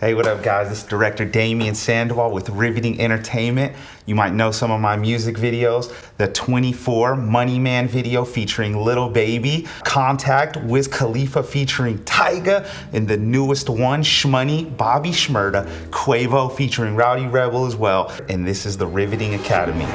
Hey, what up, guys? This is director Damien Sandoval with Riveting Entertainment. You might know some of my music videos. The 24 Money Man video featuring Lil Baby, Contact, Wiz Khalifa featuring Tyga, and the newest one, Shmoney, Bobby Shmurda, Quavo featuring Rowdy Rebel as well. And this is the Riveting Academy.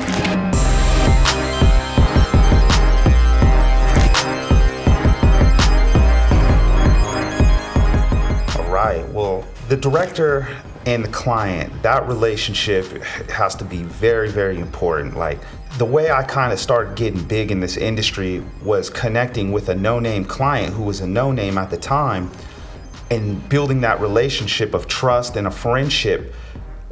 Well, the director and the client, that relationship has to be very, very important. Like, the way I kind of started getting big in this industry was connecting with a no-name client who was a no-name at the time and building that relationship of trust and a friendship.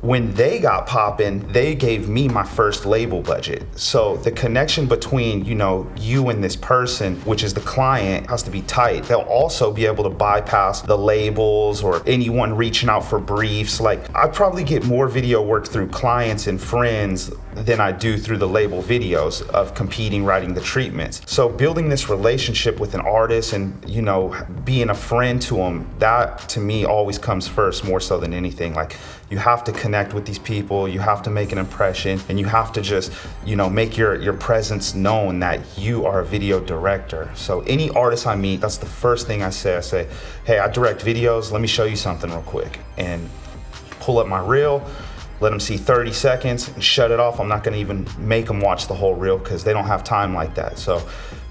When they got popping, they gave me my first label budget. So the connection between, you and this person, which is the client, has to be tight. They'll also be able to bypass the labels or anyone reaching out for briefs. Like, I probably get more video work through clients and friends than I do through the label videos of competing, writing the treatments. So building this relationship with an artist and, being a friend to them, that to me always comes first, more so than anything. Like, you have to connect with these people, you have to make an impression, and you have to just, make your presence known that you are a video director. So any artist I meet, that's the first thing I say. I say, hey, I direct videos, let me show you something real quick. And pull up my reel, let them see 30 seconds and shut it off. I'm not gonna even make them watch the whole reel because they don't have time like that. So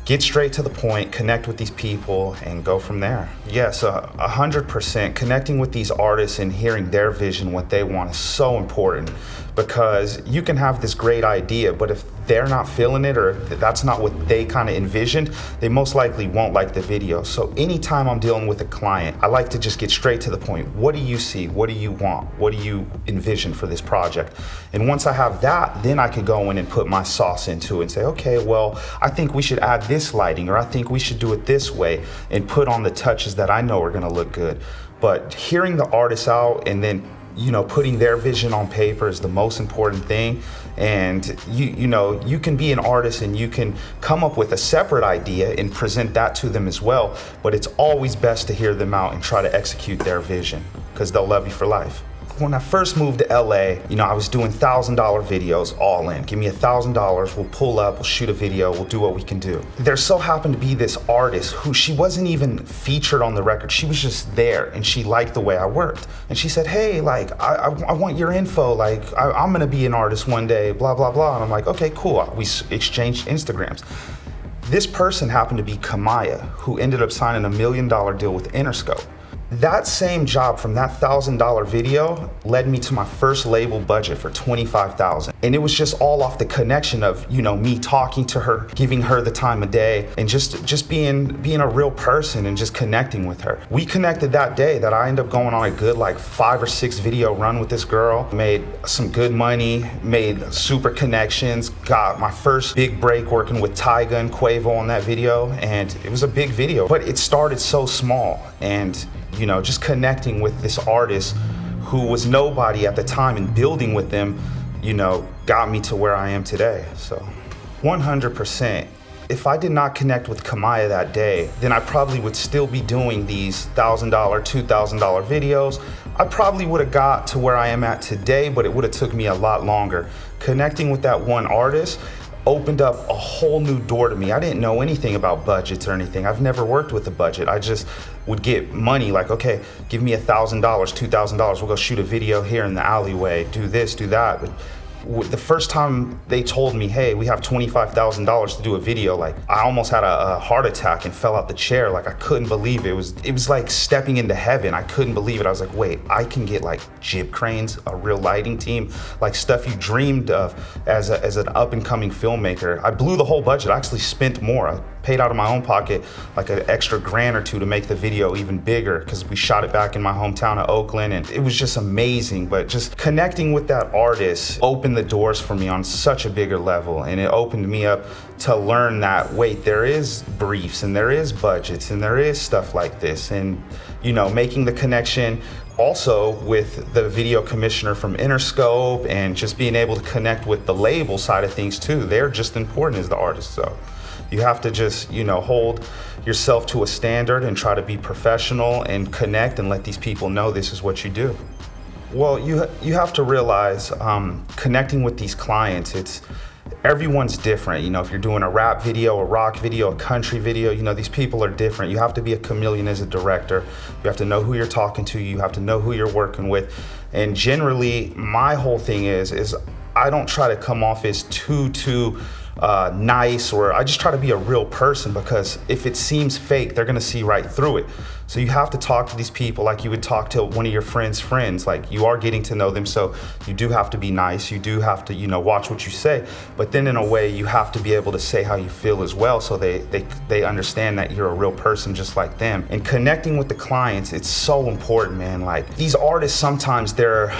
get straight to the point, connect with these people, and go from there. Yes, 100%. Connecting with these artists and hearing their vision, what they want, is so important, because you can have this great idea, but if they're not feeling it or that's not what they kind of envisioned, they most likely won't like the video. So anytime I'm dealing with a client, I like to just get straight to the point. What do you see? What do you want? What do you envision for this project? And once I have that, then I could go in and put my sauce into it and say, okay, well, I think we should add this lighting, or I think we should do it this way, and put on the touches that I know are gonna look good. But hearing the artists out and then putting their vision on paper is the most important thing. And you can be an artist and you can come up with a separate idea and present that to them as well. But it's always best to hear them out and try to execute their vision, because they'll love you for life. When I first moved to LA, I was doing $1,000 videos all in. Give me $1,000, we'll pull up, we'll shoot a video, we'll do what we can do. There so happened to be this artist who, she wasn't even featured on the record. She was just there and she liked the way I worked. And she said, hey, I want your info. I'm gonna be an artist one day, blah, blah, blah. And I'm like, okay, cool. We exchanged Instagrams. This person happened to be Kamaya, who ended up signing $1 million deal with Interscope. That same job from that $1,000 video led me to my first label budget for $25,000. And it was just all off the connection of, me talking to her, giving her the time of day, and just being a real person and just connecting with her. We connected that day that I ended up going on a good 5 or 6 video run with this girl, made some good money, made super connections, got my first big break working with Tyga and Quavo on that video, and it was a big video. But it started so small, and just connecting with this artist who was nobody at the time and building with them, got me to where I am today. So 100%. If I did not connect with Kamaya that day, then I probably would still be doing these $1,000, $2,000 videos. I probably would have got to where I am at today, but it would have took me a lot longer. Connecting with that one artist opened up a whole new door to me. I didn't know anything about budgets or anything. I've never worked with a budget. I just would get money okay, give me $1,000, $2,000. We'll go shoot a video here in the alleyway, do this, do that. But the first time they told me, hey, we have $25,000 to do a video, I almost had a heart attack and fell out the chair. I couldn't believe it. It was like stepping into heaven. I couldn't believe it. I was like, wait, I can get jib cranes, a real lighting team, stuff you dreamed of as an up and coming filmmaker. I blew the whole budget. I actually spent more. I paid out of my own pocket an extra $1,000 or $2 to make the video even bigger, because we shot it back in my hometown of Oakland, and it was just amazing. But just connecting with that artist opened the doors for me on such a bigger level, and it opened me up to learn that, wait, there is briefs and there is budgets and there is stuff like this, and making the connection also with the video commissioner from Interscope, and just being able to connect with the label side of things too. They're just important as the artist. So You have to just, hold yourself to a standard and try to be professional and connect and let these people know this is what you do. Well, you have to realize connecting with these clients, everyone's different. If you're doing a rap video, a rock video, a country video, these people are different. You have to be a chameleon as a director. You have to know who you're talking to. You have to know who you're working with. And generally, my whole thing is I don't try to come off as too nice, or I just try to be a real person, because if it seems fake, they're gonna see right through it. So you have to talk to these people like you would talk to one of your friends' friends. Like, you are getting to know them, so you do have to be nice. You do have to, watch what you say. But then in a way, you have to be able to say how you feel as well, so they understand that you're a real person just like them. And connecting with the clients, it's so important, man. Like, these artists, sometimes they're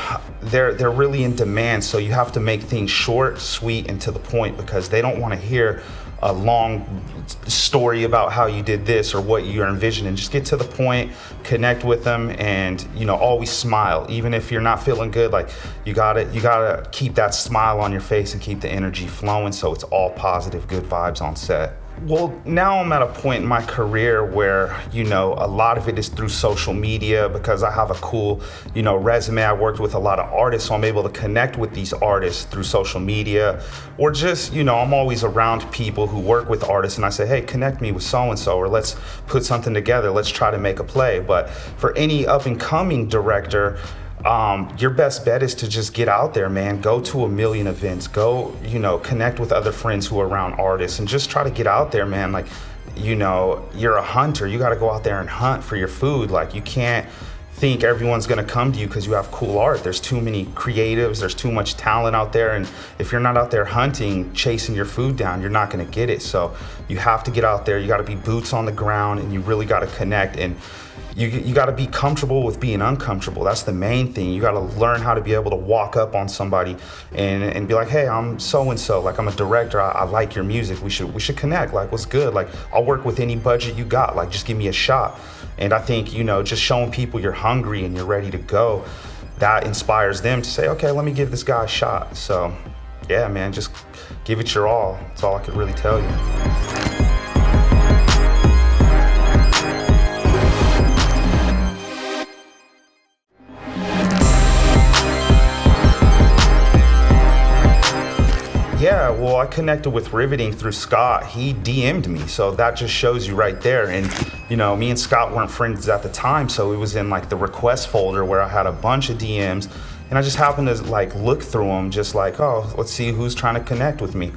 really in demand, so you have to make things short, sweet, and to the point, because they don't want to hear a long story about how you did this or what you're envisioning. Just get to the point, connect with them, and always smile. Even if you're not feeling good, like, you gotta keep that smile on your face and keep the energy flowing, so it's all positive, good vibes on set. Well, now I'm at a point in my career where, a lot of it is through social media, because I have a cool, resume. I worked with a lot of artists, so I'm able to connect with these artists through social media, or just, I'm always around people who work with artists, and I say, hey, connect me with so-and-so, or let's put something together. Let's try to make a play. But for any up-and-coming director, your best bet is to just get out there, man. Go to a million events. Go, connect with other friends who are around artists, and just try to get out there, man. Like, you're a hunter. You got to go out there and hunt for your food. Like, you can't think everyone's going to come to you because you have cool art. There's too many creatives. There's too much talent out there. And if you're not out there hunting, chasing your food down, you're not going to get it. So you have to get out there. You got to be boots on the ground, and you really got to connect. And you got to be comfortable with being uncomfortable. That's the main thing. You got to learn how to be able to walk up on somebody and be like, hey, I'm so-and-so. Like, I'm a director. I like your music. We should connect. Like, what's good? Like, I'll work with any budget you got. Like, just give me a shot. And I think, just showing people you're hungry and you're ready to go, that inspires them to say, okay, let me give this guy a shot. So, yeah, man, just give it your all. That's all I could really tell you. Yeah, well, I connected with Riveting through Scott. He DM'd me, so that just shows you right there. And, me and Scott weren't friends at the time, so it was in like the request folder where I had a bunch of DMs, and I just happened to like look through them, just like, oh, let's see who's trying to connect with me.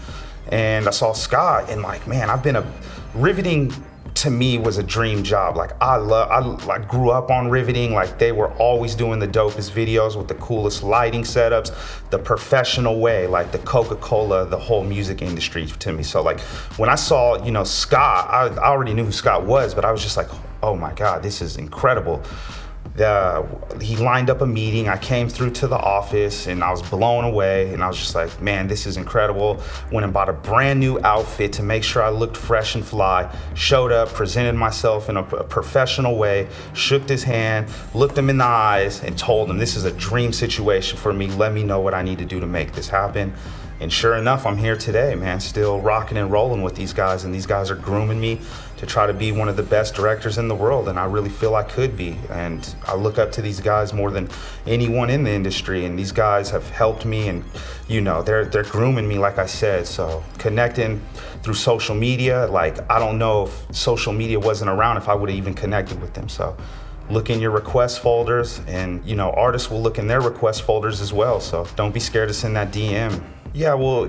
And I saw Scott, and like, man, Riveting to me was a dream job. Like, I grew up on Riveting. Like, they were always doing the dopest videos with the coolest lighting setups, the professional way, like the Coca-Cola, the whole music industry to me. So like, when I saw, Scott, I already knew who Scott was, but I was just like, oh my God, this is incredible. He lined up a meeting. I came through to the office and I was blown away, and I was just like, man, this is incredible. Went and bought a brand new outfit to make sure I looked fresh and fly. Showed up, presented myself in a professional way, shook his hand, looked him in the eyes, and told him this is a dream situation for me. Let me know what I need to do to make this happen. And sure enough, I'm here today, man, still rocking and rolling with these guys, and these guys are grooming me to try to be one of the best directors in the world, and I really feel I could be. And I look up to these guys more than anyone in the industry, and these guys have helped me, and they're grooming me, like I said. So connecting through social media, like, I don't know if social media wasn't around if I would have even connected with them. So look in your request folders, and artists will look in their request folders as well. So don't be scared to send that DM. Yeah, well,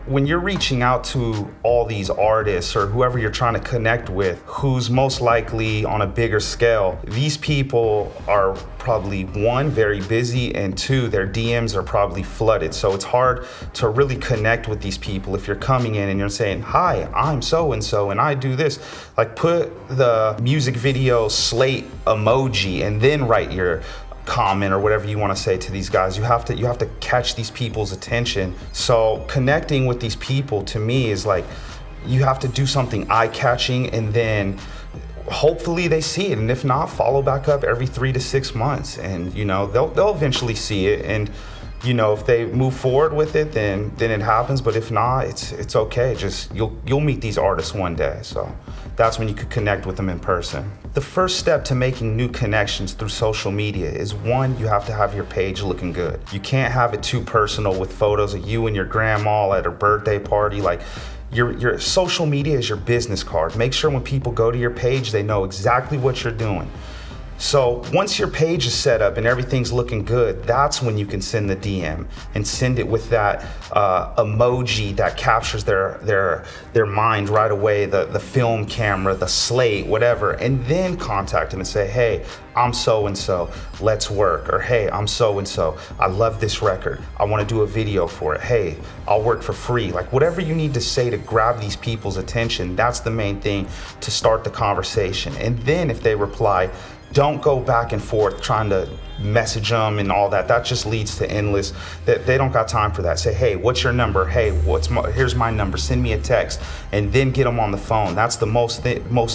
when you're reaching out to all these artists or whoever you're trying to connect with, who's most likely on a bigger scale, these people are probably, one, very busy, and two, their DMs are probably flooded. So it's hard to really connect with these people if you're coming in and you're saying, hi, I'm so-and-so and I do this. Like, put the music video slate emoji and then write your comment or whatever you want to say to these guys. You have to catch these people's attention. So connecting with these people, to me, is like, you have to do something eye-catching, and then hopefully they see it, and if not, follow back up every 3 to 6 months, and they'll eventually see it. And if they move forward with it, then it happens. But if not, it's okay. Just you'll meet these artists one day. So that's when you could connect with them in person. The first step to making new connections through social media is, one, you have to have your page looking good. You can't have it too personal with photos of you and your grandma at a birthday party. Like, your social media is your business card. Make sure when people go to your page, they know exactly what you're doing. So once your page is set up and everything's looking good, that's when you can send the DM and send it with that emoji that captures their mind right away, the film camera, the slate, whatever, and then contact them and say, hey, I'm so-and-so, let's work. Or hey, I'm so-and-so, I love this record, I want to do a video for it. Hey, I'll work for free. Like, whatever you need to say to grab these people's attention, that's the main thing to start the conversation. And then if they reply, don't go back and forth trying to message them and all that. That just leads to endless. That they don't got time for that. Say, hey, what's your number? Hey, here's my number. Send me a text, and then get them on the phone. That's the most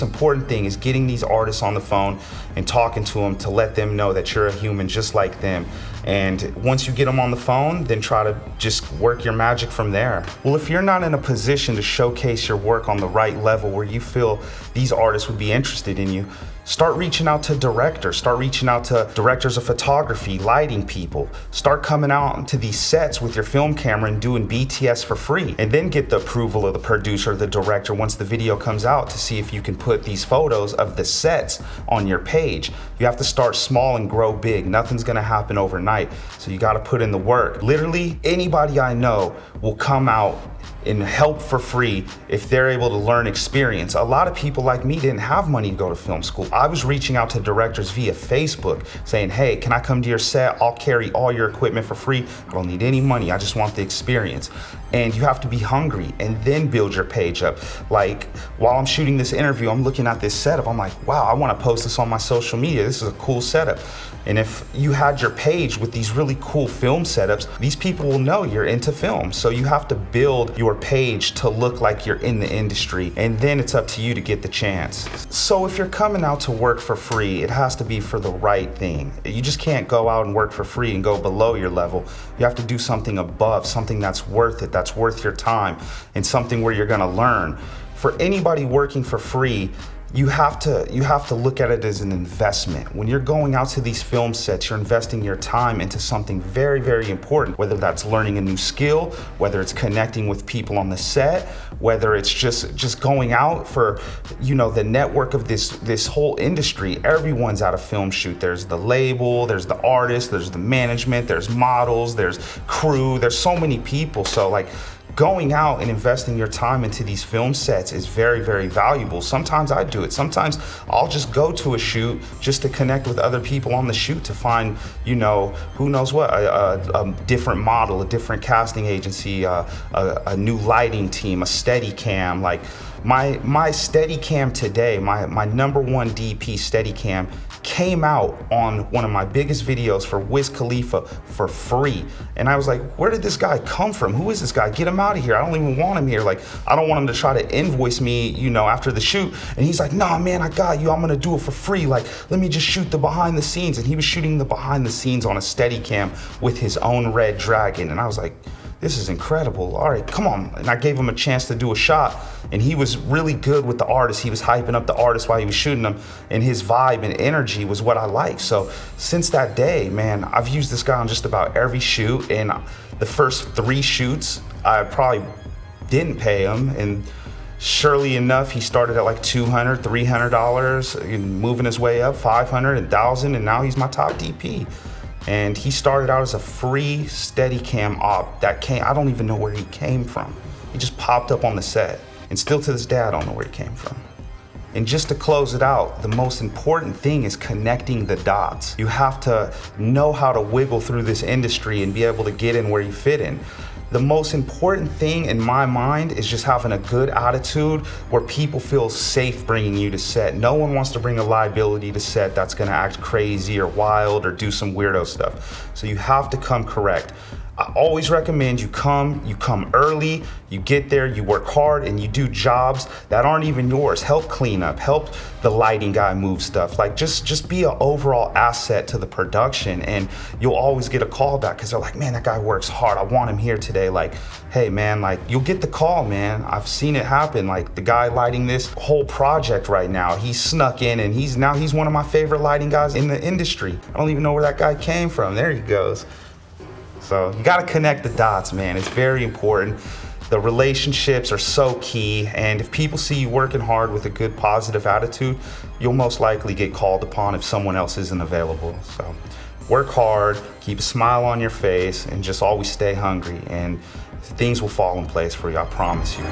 important thing, is getting these artists on the phone and talking to them to let them know that you're a human just like them. And once you get them on the phone, then try to just work your magic from there. Well, if you're not in a position to showcase your work on the right level where you feel these artists would be interested in you, start reaching out to directors. Start reaching out to directors of photography, lighting people. Start coming out to these sets with your film camera and doing BTS for free. And then get the approval of the producer, the director, once the video comes out, to see if you can put these photos of the sets on your page. You have to start small and grow big. Nothing's gonna happen overnight. So you gotta put in the work. Literally, anybody I know will come out and help for free if they're able to learn experience. A lot of people like me didn't have money to go to film school. I was reaching out to directors via Facebook saying, hey, can I come to your set? I'll carry all your equipment for free. I don't need any money. I just want the experience. And you have to be hungry and then build your page up. Like, while I'm shooting this interview, I'm looking at this setup. I'm like, wow, I want to post this on my social media. This is a cool setup. And if you had your page with these really cool film setups, these people will know you're into film. So you have to build your page to look like you're in the industry, and then it's up to you to get the chance. So if you're coming out to work for free, it has to be for the right thing. You just can't go out and work for free and go below your level. You have to do something above, something that's worth it, that's worth your time, and something where you're gonna learn. For anybody working for free, you have to look at it as an investment. When you're going out to these film sets, you're investing your time into something very, very important, whether that's learning a new skill, whether it's connecting with people on the set, whether it's just going out for, the network of this whole industry. Everyone's at a film shoot. There's the label, there's the artist, there's the management, there's models, there's crew, there's so many people. So like, going out and investing your time into these film sets is very, very valuable. Sometimes I do it. Sometimes I'll just go to a shoot just to connect with other people on the shoot to find, who knows what, a different model, a different casting agency, a new lighting team, a Steadicam. Like my Steadicam today, my number one DP Steadicam came out on one of my biggest videos for Wiz Khalifa for free. And I was like, where did this guy come from? Who is this guy? Get him out of here. I don't even want him here. Like, I don't want him to try to invoice me, after the shoot. And he's like, nah, man, I got you. I'm gonna do it for free. Like, let me just shoot the behind the scenes. And he was shooting the behind the scenes on a Steadicam with his own Red Dragon. And I was like, this is incredible. All right, come on. And I gave him a chance to do a shot, and he was really good with the artist. He was hyping up the artist while he was shooting them, and his vibe and energy was what I liked. So since that day, man, I've used this guy on just about every shoot, and the first 3 shoots, I probably didn't pay him, and surely enough, he started at like $200, $300, and moving his way up, $500, $1,000, and now he's my top DP. And he started out as a free Steadicam op that I don't even know where he came from. He just popped up on the set. And still to this day, I don't know where he came from. And just to close it out, the most important thing is connecting the dots. You have to know how to wiggle through this industry and be able to get in where you fit in. The most important thing in my mind is just having a good attitude where people feel safe bringing you to set. No one wants to bring a liability to set that's gonna act crazy or wild or do some weirdo stuff. So you have to come correct. I always recommend you come early, you get there, you work hard, and you do jobs that aren't even yours. Help clean up, help the lighting guy move stuff. Like just be an overall asset to the production, and you'll always get a call back because they're like, man, that guy works hard. I want him here today. Like, hey man, like you'll get the call, man. I've seen it happen. Like the guy lighting this whole project right now, he snuck in and he's one of my favorite lighting guys in the industry. I don't even know where that guy came from. There he goes. So you got to connect the dots, man. It's very important. The relationships are so key, and if people see you working hard with a good positive attitude, you'll most likely get called upon if someone else isn't available. So work hard, keep a smile on your face, and just always stay hungry, and things will fall in place for you, I promise you.